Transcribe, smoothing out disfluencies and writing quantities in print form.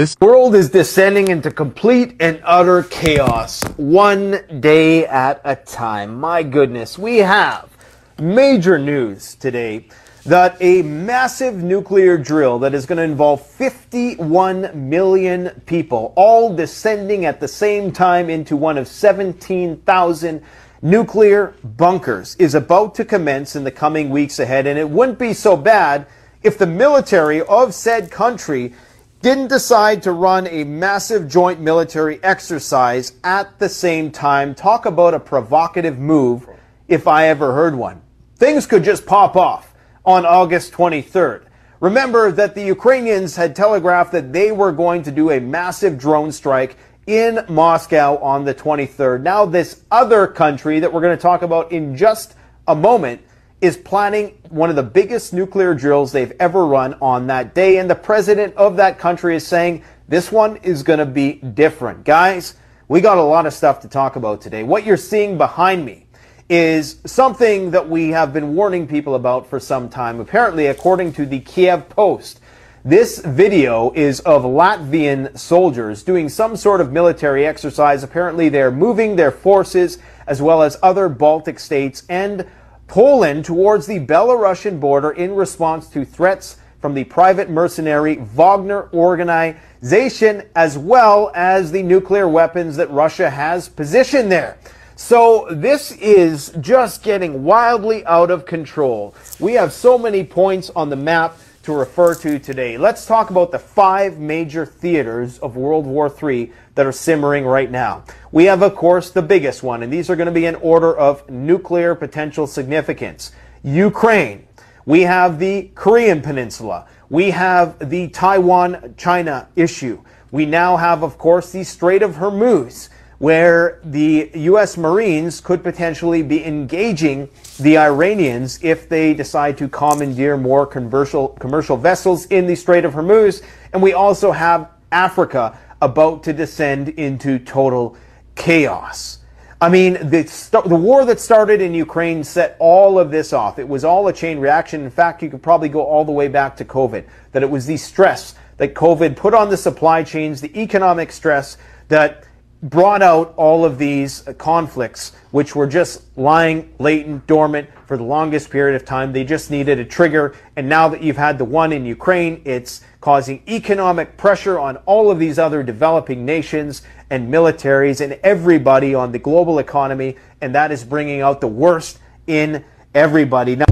This world is descending into complete and utter chaos, one day at a time. My goodness, we have major news today that a massive nuclear drill that is going to involve 51 million people, all descending at the same time into one of 17,000 nuclear bunkers, is about to commence in the coming weeks ahead. And it wouldn't be so bad if the military of said country didn't decide to run a massive joint military exercise at the same time. Talk about a provocative move, if I ever heard one. Things could just pop off on August 23rd. Remember that the Ukrainians had telegraphed that they were going to do a massive drone strike in Moscow on the 23rd. Now this other country that we're going to talk about in just a moment is planning one of the biggest nuclear drills they've ever run on that day. And the president of that country is saying this one is going to be different. Guys, we got a lot of stuff to talk about today. What you're seeing behind me is something that we have been warning people about for some time. Apparently, according to the Kiev Post, this video is of Latvian soldiers doing some sort of military exercise. Apparently, they're moving their forces as well as other Baltic states and Poland towards the Belarusian border in response to threats from the private mercenary Wagner organization, as well as the nuclear weapons that Russia has positioned there. So this is just getting wildly out of control. We have so many points on the map to refer to today. Let's talk about the 5 major theaters of World War III that are simmering right now. We have, of course, the biggest one, and these are going to be in order of nuclear potential significance. Ukraine. We have the Korean Peninsula. We have the Taiwan-China issue. We now have, of course, the Strait of Hormuz, where the U.S. Marines could potentially be engaging the Iranians if they decide to commandeer more commercial vessels in the Strait of Hormuz. And we also have Africa about to descend into total chaos. I mean, the war that started in Ukraine set all of this off. It was all a chain reaction. In fact, you could probably go all the way back to COVID, that it was the stress that COVID put on the supply chains, the economic stress that brought out all of these conflicts, which were just lying latent, dormant for the longest period of time. They just needed a trigger. And now that you've had the one in Ukraine, it's causing economic pressure on all of these other developing nations and militaries and everybody on the global economy. And that is bringing out the worst in everybody. Now,